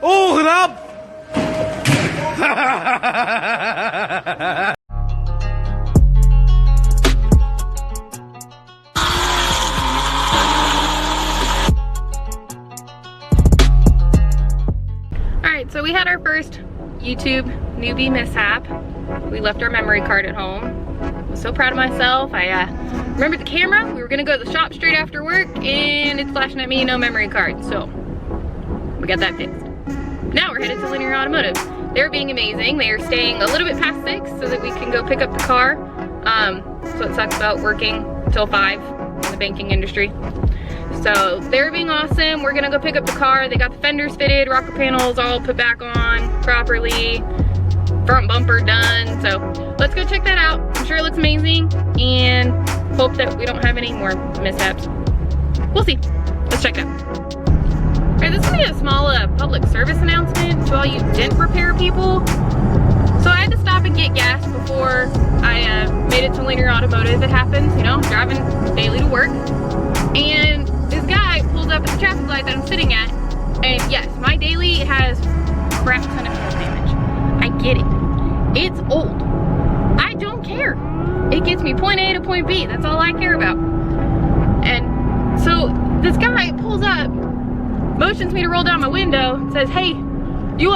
โอ้ครับ Alright, so we had our first YouTube newbie mishap. We left our memory card at home. I was so proud of myself. I remembered the camera. We were gonna go to the shop straight after work and it's flashing at me, no memory card. So we got that fixed. Now we're headed to Linear Automotive. They're being amazing. They are staying a little bit past 6 so that we can go pick up the car. So it sucks about working till 5 in the banking industry. So they're being awesome. We're gonna go pick up the car. They got the fenders fitted, rocker panels all put back on properly, front bumper done. So let's go check that out. I'm sure it looks amazing and hope that we don't have any more mishaps. We'll see. Let's check it out. All right, this is gonna be a small public service announcement to all you dent repair people. So I had to stop and get gas before I made it to Linear Automotive. It happens, you know, driving daily to work. And this guy pulled up at the traffic light that I'm sitting at. And yes, my daily has a crap ton of fuel damage. I get it. It's old. I don't care. It gets me point A to point B. That's all I care about. And so this guy pulls up, motions me to roll down my window, and says, hey, you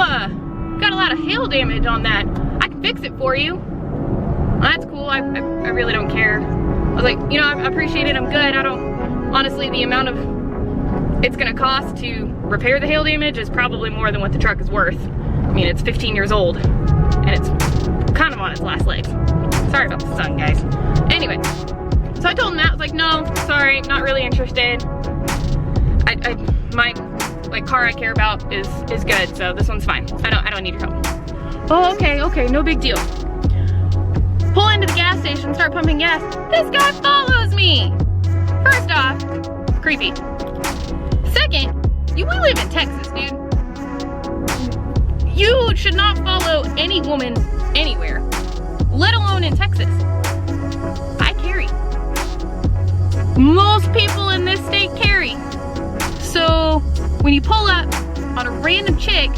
got a lot of hail damage on that. I can fix it for you. Well, that's cool. I really don't care. I was like, you know, I appreciate it. I'm good. I don't, honestly, the amount of it's gonna cost to repair the hail damage is probably more than what the truck is worth. I mean, it's 15 years old and it's kind of on its last legs. Sorry about the sun, guys. Anyway, so I told him that. I was like, no, sorry, not really interested. My car I care about is good, so this one's fine. I don't need your help. Oh, okay, no big deal. Pull into the gas station, start pumping gas. This guy follows me. First off, creepy. Second, we live in Texas, dude. You should not follow any woman anywhere, let alone in Texas. I carry. Most people in this state carry. So when you pull up on a random chick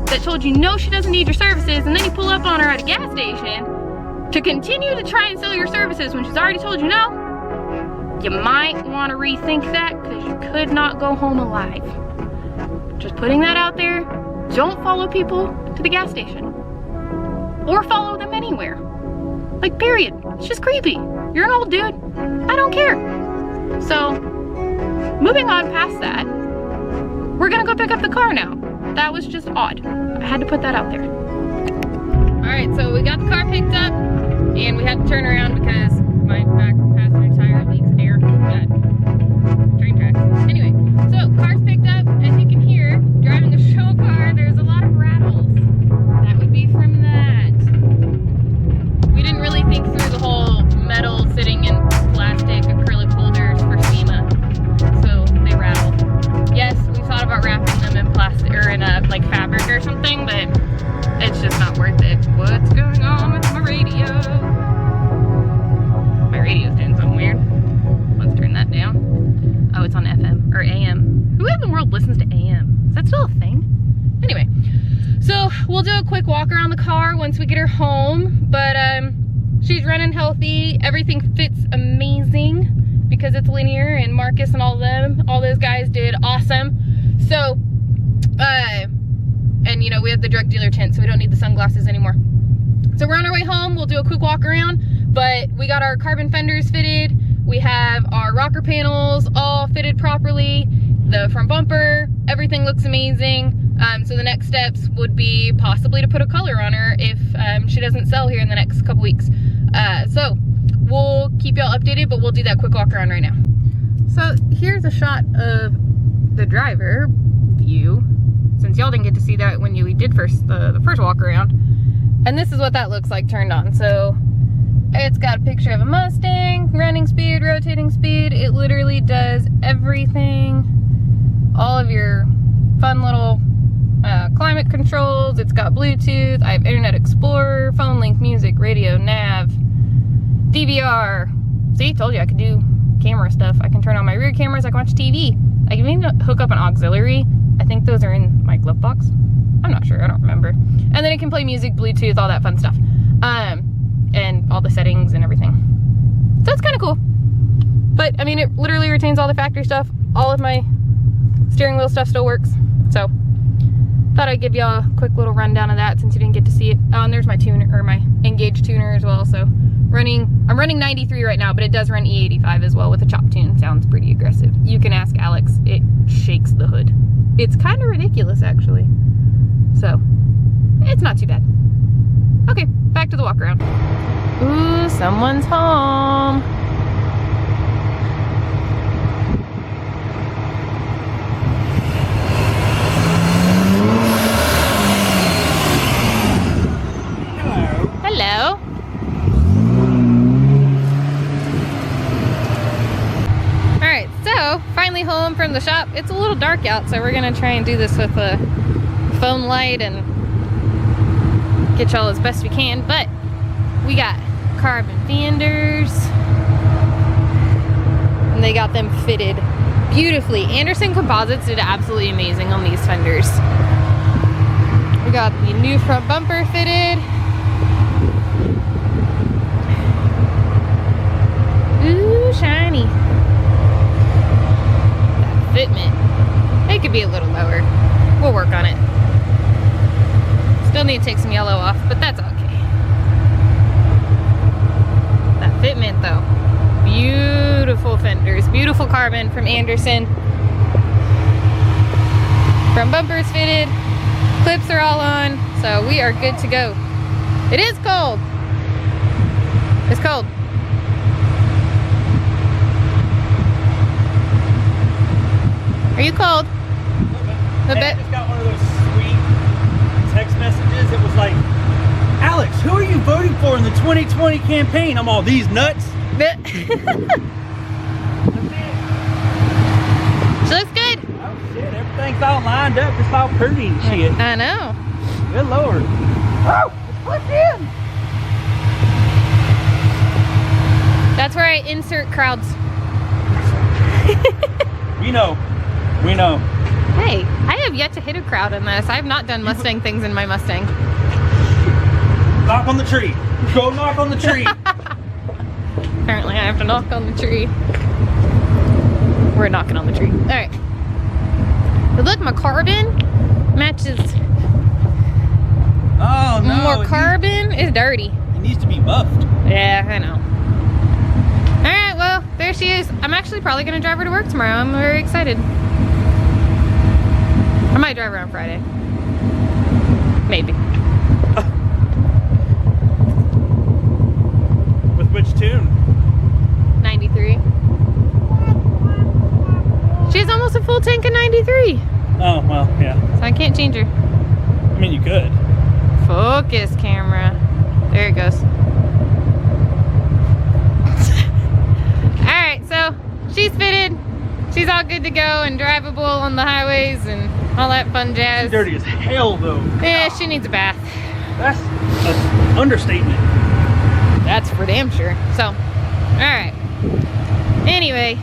that told you no, she doesn't need your services, and then you pull up on her at a gas station to continue to try and sell your services when she's already told you no, you might want to rethink that because you could not go home alive. Just putting that out there. Don't follow people to the gas station or follow them anywhere. Like, period. It's just creepy. You're an old dude. I don't care. So moving on past that, we're gonna go pick up the car now. That was just odd. I had to put that out there. All right, so we got the car picked up and we had to turn around because my back passenger tire leaks air. Train tracks. Anyway, so car's picked up. As you can hear, driving a show car, there's a lot of rattles. That would be from that. We didn't really think through the whole metal sitting in plastic acrylic holders for SEMA, so they rattle. Yes, we thought about wrapping them in plastic or in a like fabric or something, but it's just not worth it. What's going on with my radio? My radio's doing something weird. Let's turn that down. Oh, it's on FM or AM. Who in the world listens to AM? Is that still a thing? Anyway, so we'll do a quick walk around the car once we get her home, but she's running healthy. Everything fits amazing because it's Linear, and Marcus and all those guys did awesome. So, and you know, we have the drug dealer tent, so we don't need the sunglasses anymore. So we're on our way home. We'll do a quick walk around, but we got our carbon fenders fitted. We have our rocker panels all fitted properly. The front bumper, everything looks amazing. So the next steps would be possibly to put a color on her if she doesn't sell here in the next couple weeks. So we'll keep y'all updated, but we'll do that quick walk around right now. So here's a shot of the driver view, since y'all didn't get to see that when we did the first walk around. And this is what that looks like turned on. So it's got a picture of a Mustang, running speed, rotating speed. It literally does everything. All of your fun little climate controls. It's got Bluetooth. I have Internet Explorer, phone link, music, radio, nav, DVR. See, told you I could do camera stuff. I can turn on my rear cameras. I can watch TV. I can even hook up an auxiliary. I think those are in my glove box. I'm not sure, I don't remember. And then it can play music, Bluetooth, all that fun stuff. And all the settings and everything. So it's kind of cool. But I mean, it literally retains all the factory stuff. All of my steering wheel stuff still works. So thought I'd give y'all a quick little rundown of that since you didn't get to see it. Oh, and there's my tuner, or my Engage tuner as well. So I'm running 93 right now, but it does run E85 as well with a chop tune. Sounds pretty aggressive. You can ask Alex, it shakes the hood. It's kind of ridiculous actually. So it's not too bad. Okay, back to the walk around. Ooh, someone's home. Hello. Alright, so finally home from the shop. It's a little dark out, so we're gonna try and do this with a phone light and get y'all as best we can. But we got carbon fenders, and they got them fitted beautifully. Anderson Composites did absolutely amazing on these fenders. We got the new front bumper fitted. Ooh, shiny. That fitment. It could be a little lower. We'll work on it. Still need to take some yellow off, but that's okay. That fitment though. Beautiful fenders. Beautiful carbon from Anderson. Front bumpers fitted. Clips are all on, so we are good to go. It is cold. It's cold. Are you cold? A bit. I just got one of those sweet text messages. It was like, Alex, who are you voting for in the 2020 campaign? I'm all, these nuts. She looks good. Oh shit, everything's all lined up. It's all pretty and shit. I know. Good lord. Oh, it's flipped in. That's where I insert crowds. We know. We know. Hey, I have yet to hit a crowd in this. I have not done Mustang things in my Mustang. Knock on the tree. Go knock on the tree. Apparently I have to knock on the tree. We're knocking on the tree. Alright. But look, my carbon matches. Oh no. More carbon is dirty. It needs to be buffed. Yeah, I know. Alright, well, there she is. I'm actually probably going to drive her to work tomorrow. I'm very excited. I might drive her on Friday. Maybe. With which tune? 93. She has almost a full tank of 93. Oh, well, yeah. So I can't change her. I mean, you could. Focus, camera. There it goes. Alright, so she's fitted. She's all good to go and drivable on the highways and all that fun jazz. She's dirty as hell, though. Yeah, she needs a bath. That's an understatement. That's for damn sure. So, alright. Anyway,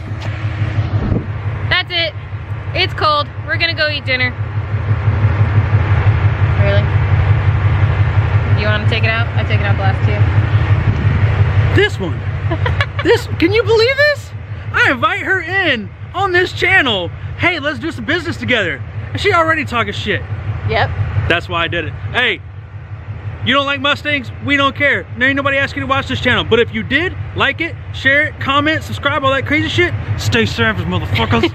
that's it. It's cold. We're gonna go eat dinner. Really? You want to take it out? I take it out the last two. This one. Can you believe this? I invite her in on this channel. Hey, let's do some business together. And she already talking shit. Yep. That's why I did it. Hey, you don't like Mustangs? We don't care. There ain't nobody asking you to watch this channel. But if you did, like it, share it, comment, subscribe, all that crazy shit, stay savage, motherfuckers.